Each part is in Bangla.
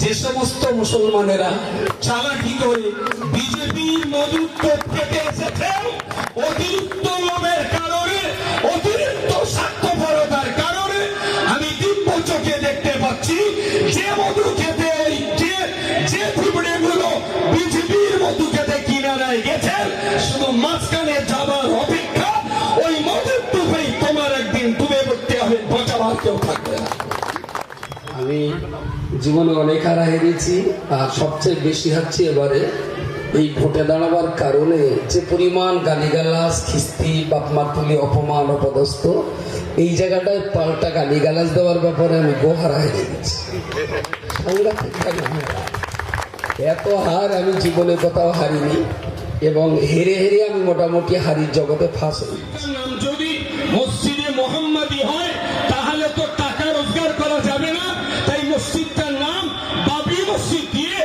যে সমস্ত মুসলমানেরা চালাকি করে বিজেপির মধুত্ব থেকে এসেছে, অতিরিক্ত লোভের কারণে, অতিরিক্ত স্বার্থপরতার কারণে আমি দিব্য চোখে দেখতে পাচ্ছি যে মধু খেতে যে ত্রিপুরেগুলো বিজেপির মধু খেতে কিনারায় গেছেন, শুধু মাঝখানে যাবার অপেক্ষা। ওই মধুর টুপেই তোমার একদিন ডুবে পড়তে হবে, বাঁচাবার কেউ থাকবে না। আমি জীবনে অনেক হারা হেরেছি, আর সবচেয়ে বেশি হচ্ছে এবারে এই ভোটে দাঁড়াবার কারণে যে পরিমাণ গালিগালাজ, খিস্তি, বাপমার তুলি, অপমান, অপদস্থ, এই জায়গাটায় পাল্টা গালিগালাজ দেওয়ার ব্যাপারে আমি গোহারা হেরে গেছি। এত হার আমি জীবনে কোথাও হারিনি, এবং হেরে হেরে আমি মোটামুটি হারির জগতে ফাঁস হই। যদি মসজিদে মোহাম্মদী হয় তাহলে তো টাকা রোজগার করা যাবে না, তাই মসজিদটার নাম বাবরি মসজিদ দিয়ে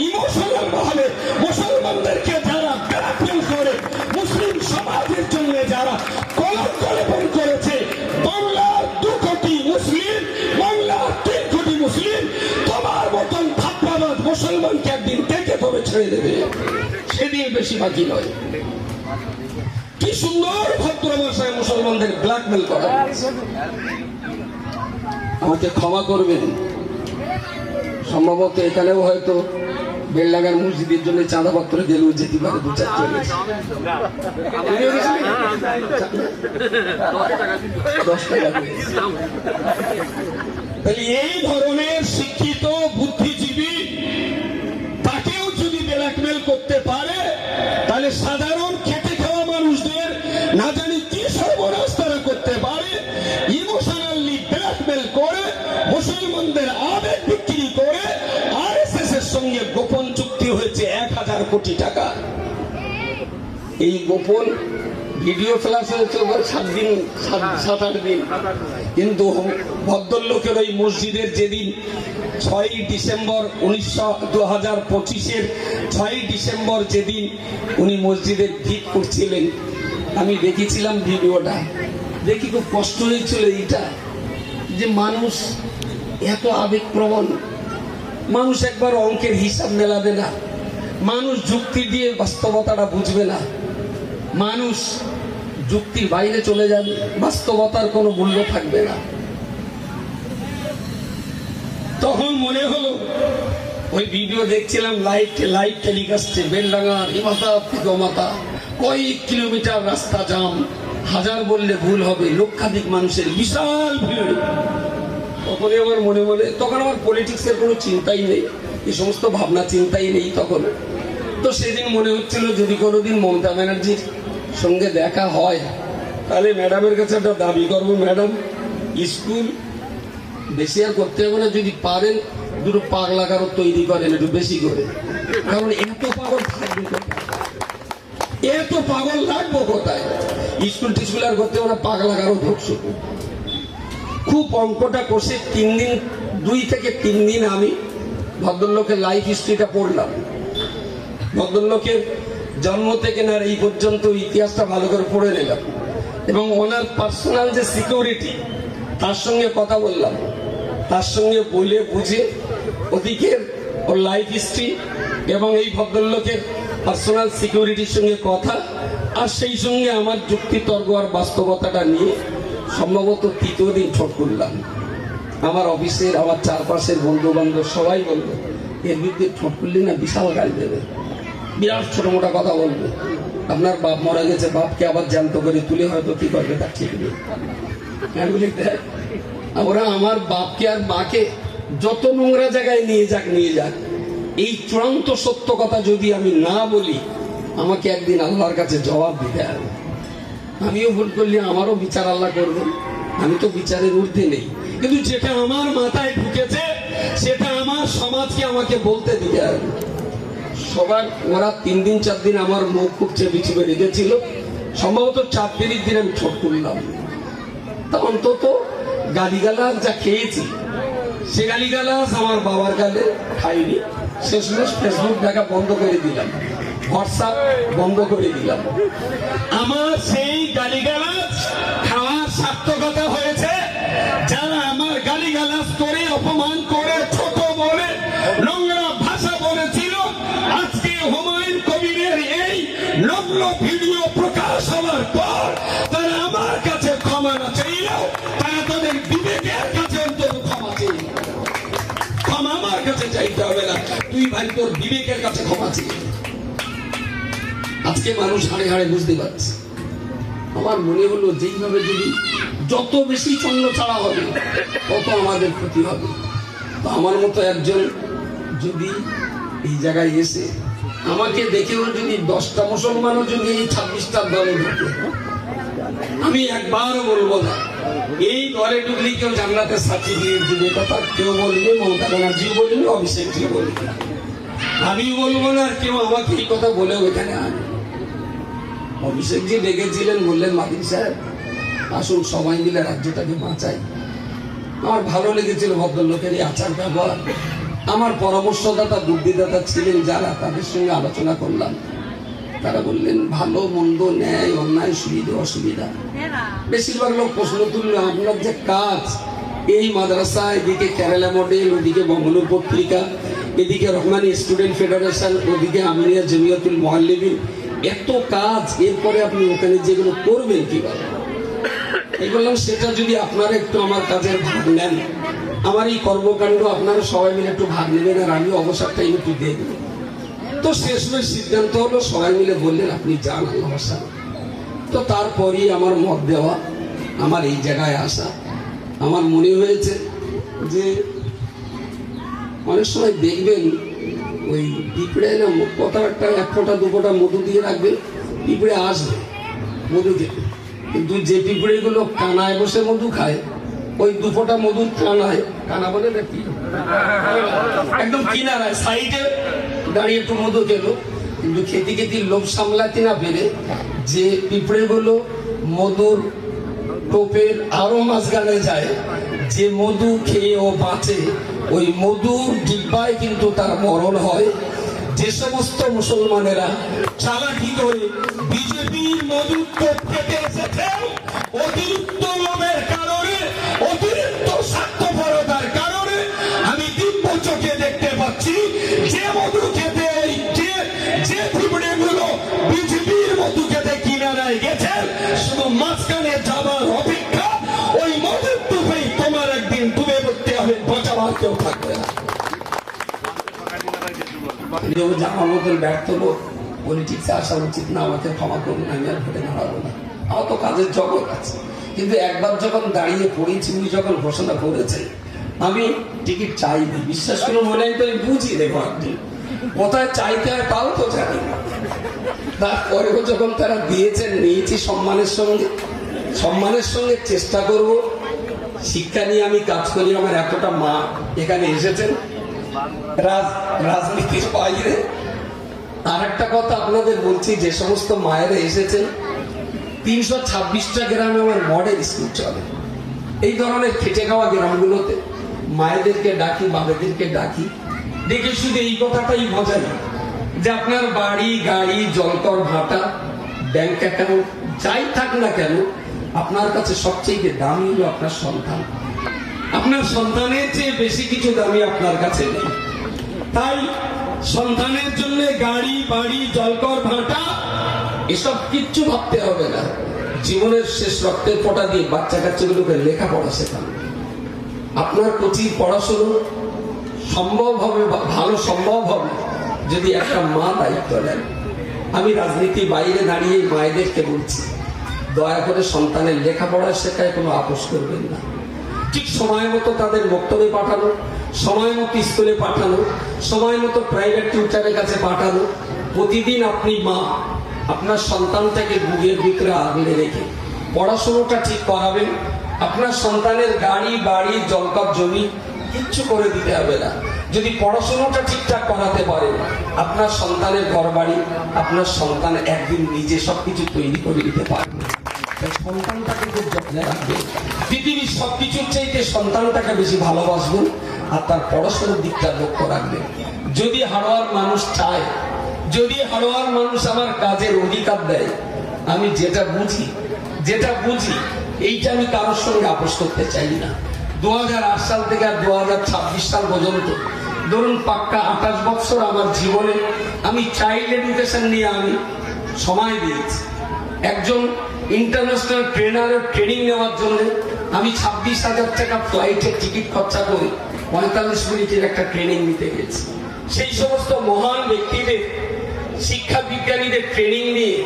ইমোশনাল ভাবে মুসলমানদেরকে যারা ব্ল্যাকমেল করে, মুসলিম সমাজের জন্য যারা কলঙ্ক লেপন করেছে, বাংলার 2 কোটি মুসলিম, বাংলার 3 কোটি মুসলিম, তোমার মতন থাপ্পাবাজ মুসলমানকে একদিন টেকে ধরে ছেড়ে দেবে, সেদিন বেশি বাকি নয়। কি সুন্দর ভদ্র ভাষায় মুসলমানদের ব্ল্যাকমেল করা। আমাকে ক্ষমা করবেন, সম্ভবত এখানেও হয়তো বেলডাঙ্গার মসজিদের জন্য চাঁদাপত্র দিলেও যেতে পারে 2-4 চলে। তাহলে এই ধরনের শিক্ষিত বুদ্ধিজীবী তাকেও যদি ব্ল্যাকমেল করতে পারে, তাহলে সাধারণ খেটে খাওয়া মানুষদের না জানি কি সর্বনাশ তারা করতে পারে। ইমোশনালি ব্ল্যাকমেল করে, মুসলমানদের আবেগ বিক্রি করে আরএসএস এর সঙ্গে গোপন চুক্তি হয়েছে 1000 কোটি টাকা। এই গোপন ভিডিও ফ্ল্যাশ হয়েছে 7-8 দিন, কিন্তু ভদ্রলোকের ওই মসজিদের যেদিন 6ই ডিসেম্বর 2025-এর 6ই ডিসেম্বর যেদিন উনি মসজিদের ভিত করছিলেন, আমি দেখেছিলাম ভিডিওটা, দেখি খুব কষ্ট হয়েছিল এইটা যে মানুষ এত আবেগপ্রবণ, মানুষ একবার অঙ্কের হিসাব মেলাবে না, মানুষ যুক্তি দিয়ে বাস্তবতাটা বুঝবে না, মানুষ যুক্তির বাইরে চলে যাবে, বাস্তবতার কোনো মূল্য থাকবে না। তখন মনে হলো, ওই ভিডিও দেখছিলাম লাইভ টেলিকাস্টে, বেলডাঙ্গার ইমাতা থেকে ওমাতা কয়েক কিলোমিটার রাস্তা জাম, 1000 বললে ভুল হবে, লক্ষাধিক মানুষের বিশাল ভিড়। তখনই আমার মনে তখন আমার পলিটিক্সের কোনো চিন্তাই নেই, এই সমস্ত ভাবনা চিন্তাই নেই তখন। তো সেদিন মনে হচ্ছিল যদি কোনোদিন মমতা ব্যানার্জির সঙ্গে দেখা হয়, তাহলে ম্যাডামের কাছে একটা দাবি করবো, ম্যাডাম স্কুল বেশি আর করতে হবে না, যদি পারেন 2 পাগলা কারো তৈরি করেন একটু বেশি করে, কারণ এত পাগল থাকবে কোথায়, এত পাগল লাগবো কোথায়? স্কুল টিস্কুল আর করতে হবে না, পাগলা কারো ঢুকছো। খুব অঙ্কটা কষে 2 থেকে 3 দিন আমি ভদ্রলোকের লাইফ হিস্ট্রিটা পড়লাম, ভদ্রলোকের জন্ম থেকে না এই পর্যন্ত ইতিহাসটা ভালো করে পড়ে নিলাম, এবং ওনার পার্সোনাল যে সিকিউরিটি তার সঙ্গে কথা বললাম, তার সঙ্গে বলে বুঝে ওদিকের ওর লাইফ হিস্ট্রি এবং এই ভদ্রলোকের পার্সোনাল সিকিউরিটির সঙ্গে কথা, আর সেই সঙ্গে আমার যুক্তি তর্ক আর বাস্তবতাটা নিয়ে সম্ভবত 3য় দিন ছোট করলাম। আমার অফিসের, আমার চারপাশের বন্ধু বান্ধব সবাই বলবে এর বিরুদ্ধে ছোট করলে না বিশাল গাল দেবে, বিরাট ছোট মোটা কথা বলবে, আপনার বাপ মারা গেছে, বাপকে আবার জ্যান্ত করে তুলে হয়তো কি করবে তার ঠিক নেই। ওরা আমার বাপকে আর মাকে যত নোংরা জায়গায় নিয়ে যাক, এই চূড়ান্ত সত্য কথা যদি আমি না বলি, আমাকে একদিন আল্লাহর কাছে জবাব দিতে হবে। আমিও ভুল করলে আমারও বিচার আল্লাহ করবেন, আমি তো বিচারের ঊর্ধ্বে নেই, কিন্তু যেটা আমার মাথায় ঢুকেছে সেটা আমার সমাজকে আমাকে বলতে দিতে হবে। সবার ওরা 3 দিন 4 দিন আমার মুখ খুব চেপে চেপে রেখেছিল, সম্ভবত 4 তারিখ দিন আমি ছোট করলাম। তা অন্তত গালিগালাজ যা খেয়েছি সে গালিগালাজ আমার বাবার গালে খাইনি, শেষমেশ ফেসবুক দেখা বন্ধ করে দিলাম, হোয়াটসঅ্যাপ বন্ধ করে দিলাম। আমার সেই গালিগালাজ খাওয়ার সার্থকতা হয়েছে, যারা আমার গালিগালাজ করে, অপমান করে, ছোট বলে নোংরা ভাষা বলেছিল। আজকে হুমায়ুন কবিরের এই নগ্ন ভিডিও প্রকাশ হওয়ার পর তারা আমার কাছে ক্ষমা না চাইলেও তারা তাদের বিবেকের কাছে অন্তত ক্ষমা চাইল। ক্ষমা আমার কাছে চাইতে হবে না, তুই ভাই তোর বিবেকের কাছে ক্ষমা চাই। আজকে মানুষ হাড়ে হাড়ে বুঝতে পারছে। আমার মনে হলো যেইভাবে যদি যত বেশি চন্দ্র ছাড়া হবে তত আমাদের ক্ষতি হবে। তো আমার মতো একজন যদি এই জায়গায় এসে আমাকে দেখেও যদি 10টা মুসলমানও যদি এই 26টা দলে ঢুকে, আমি একবারও বলবো না এই দলে ঢুকলে কেউ জান্নাতের সার্টিফিকেট দিবে, কথা কেউ বলবে, মমতা ব্যানার্জি বলবে, অভিষেকজি বলবে, আমি বলবো না। কেউ আমাকে এই কথা বলেও এখানে আনে। অভিষেকজি ডেকেছিলেন, বললেন মাদিন সাহেব আসুন সবাই মিলে রাজ্যটাকে বাঁচাই। আমার ভালো লেগেছিল ভদ্রলোকের এই আচার ব্যবহার। আমার পরামর্শদাতা বুদ্ধিদাতা ছিলেন যারা, তাদের সঙ্গে আলোচনা করলাম। তারা বললেন ভালো মন্দ, ন্যায় অন্যায়, সুবিধা অসুবিধা। বেশিরভাগ লোক প্রশ্ন তুলল আপনার যে কাজ এই মাদ্রাসা, এদিকে কেরালা মডেল, ওদিকে বঙ্গলুর পত্রিকা, এদিকে রহমানি স্টুডেন্ট ফেডারেশন, ওদিকে আমিনিয়া জমিয়তুল মুআল্লিমিন, এত কাজ, এরপরে আপনি ওখানে যেগুলো করবেন কিভাবে? এই বললাম সেটা যদি আপনারা একটু আমার কাজের ভাগ নেন, আমার এই কর্মকাণ্ড আপনারা সবাই মিলে একটু ভাগ নেবেন, আর আমি অবসরটা একটু দেখব। তো শেষমেশ সিদ্ধান্ত হলো সবাই মিলে বললেন আপনি যান অবসর। তো তারপরই আমার মত দেওয়া, আমার এই জায়গায় আসা। আমার মনে হয়েছে যে অনেক সময় দেখবেন ওই পিঁপড়ে না কথা একটা 1 ফোঁটা 2 ফোঁটা মধু দিয়ে রাখবে, পিঁপড়ে আসবে মধু খেতে। কিন্তু যে পিঁপড়েগুলো কানায় বসে মধু খায়, ওই 2 ফোঁটা মধুর কানায়, কানা বলে নাকি একদম কিনারায় সাইডে দাঁড়িয়ে একটু মধু খেলো, কিন্তু খেতে খেতে লোভ সামলাতে না পেরে যে পিঁপড়েগুলো মধুর টোপের আরো মাঝখানে যায়, যে মধু খেয়ে ও বাঁচে, ওই মধুর ডিব্বায় কিন্তু তার মরণ হয়। যে সমস্ত মুসলমানেরা চালাকি করে বিজেপির মধুর টোপ খেতে এসেছে, অতিরিক্ত লোভের কারণে, অতিরিক্ত স্বার্থপরতার কারণে আমি দিব্য চোখে দেখতে পাচ্ছি যে মধু খেতে যে পিঁপড়েগুলো বিজেপির মধু খেতে কিনারায় গেছে, শুধু মাঝখানে যাবার অপেক্ষা। ওই মধুর টোপেই তোমার একদিন ডুবে পড়তে হবে, বাঁচাবার কেউ থাকবে না। আমার মতন ব্যর্থ লোক পলিটিক্সে আসা উচিত না, আমাকে ক্ষমা করুন, আমি আর ভোটে দাঁড়াবো না। আমার তো কাজের জগৎ আছে, কিন্তু একবার যখন দাঁড়িয়ে পড়েছি, উনি যখন ঘোষণা করেছে আমি টিকিট চাইনি, বিশ্বাস করুন মনে হয় তো আমি বুঝি দেখো আপনি কোথায় চাইতে হয় তাও তো জানি না। তারপরেও যখন তারা দিয়েছেন, নিয়েছি সম্মানের সঙ্গে চেষ্টা করব। শিক্ষা নিয়ে আমি কাজ করি, আমার এতটা মা এখানে এসেছেন রাজনীতির বাইরে। আর একটা কথা আপনাদের বলছি, যে সমস্ত মায়েরা এসেছেন, 326টা গ্রামে আমার মডেল স্কুল চলে। এই ধরনের খেটে খাওয়া গ্রামগুলোতে মায়েদেরকে ডাকি, বাবাদেরকে ডাকি, দেখে শুধু এই কথাটাই বোঝাই যে আপনার বাড়ি, গাড়ি, জলকর ভাটা, ব্যাংক অ্যাকাউন্ট যাই থাক না কেন, আপনার কাছে সবচেয়ে দামি হলো আপনার সন্তান। আপনার সন্তানের চেয়ে বেশি কিছু দামি আপনার কাছে নেই। তাই সন্তানের জন্য গাড়ি, বাড়ি, জলকর ভাটা এসব কিচ্ছু ভাবতে হবে না। জীবনের শেষ রক্তের ফোঁটা দিয়ে বাচ্চা কাচ্চাগুলোকে লেখাপড়া শেখানো, আপনার প্রতি পড়াশুনো সম্ভব হবে, ভালো সম্ভব হবে যদি একটা মা দায়িত্ব নেন। আমি রাজনীতির বাইরে দাঁড়িয়ে মায়েদেরকে বলছি, দয়া করে সন্তানের লেখাপড়া শেখায় কোনো আপোষ করবেন না। ঠিক সময় মতো তাদের বক্তব্যে পাঠানো, সময় মতো স্কুলে পাঠানো, সময় মতো প্রাইভেট টিউটারের কাছে পাঠানো। প্রতিদিন আপনি মা আপনার সন্তানটাকে বুকের ভিতরে আগলে রেখে পড়াশোনাটা ঠিক করাবেন। আপনার সন্তানের গাড়ি, বাড়ি, জলকর জমি কিচ্ছু করে দিতে হবে না। যদি পড়াশোনাটা ঠিকঠাক করাতে পারে, আপনার সন্তানের ঘর বাড়ি, আপনার সন্তান একদিন নিজে সবকিছু তৈরি করে দিতে পারবে। সন্তানটাকে খুব যত্নে রাখবেন। পৃথিবীর সবকিছুর চাইতে সন্তানটাকে বেশি ভালোবাসবেন, আর তার পড়াশোনার দিকটা লক্ষ্য রাখবেন। যদি হাড়োয়ার মানুষ চায়, যদি হাড়োয়ার মানুষ আমার কাজের অধিকার দেয়, আমি যেটা বুঝি এইটা আমি কারোর সঙ্গে আপোষ করতে চাই না। 2008 সাল থেকে আর 2026 সাল পর্যন্ত ধরুন পাক্কা 28 বছর আমার জীবনে আমি চাইল্ড এডুকেশন নিয়ে আমি সময় দিয়েছি। একজন ইন্টারন্যাশনাল ট্রেনারের ট্রেনিং নেওয়ার জন্য আমি 26,000 টাকা ফ্লাইটের টিকিট খরচা করে 45 মিনিটের একটা ট্রেনিং নিতে গেছি। সেই সমস্ত মহান ব্যক্তিদের, শিক্ষা বিজ্ঞানীদের ট্রেনিং নিয়ে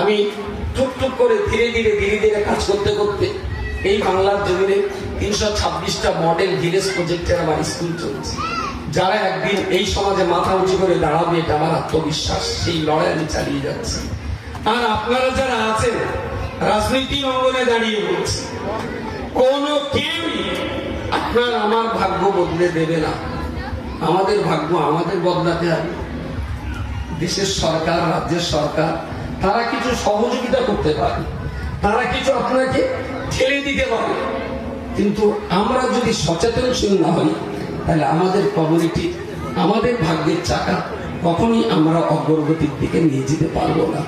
আমি টুকটুক করে ধীরে ধীরে কাজ করতে করতে এই বাংলার জমিনে 326টা মডেল ভিলেজ প্রজেক্টের আমার স্কুল চলছে। যারা একদিন এই সমাজে মাথা উঁচু করে দাঁড়াবে, এটা আমার আত্মবিশ্বাস। সেই লড়াই আমি চালিয়ে যাচ্ছি। আর আপনারা যারা আছেন রাজনীতি অঙ্গনে দাঁড়িয়ে বলছি, কোন কেউই আপনার আমার ভাগ্য বদলে দেবে না। আমাদের ভাগ্য আমাদের বদলাতে হবে। দেশের সরকার, রাজ্যের সরকার তারা কিছু সহযোগিতা করতে পারে, তারা কিছু আপনাকে ঠেলে দিতে পারে, কিন্তু আমরা যদি সচেতনশীল না হই তাহলে আমাদের কমিউনিটি, আমাদের ভাগ্যের চাকা কখনই আমরা অগ্রগতির দিকে নিয়ে যেতে পারবো না।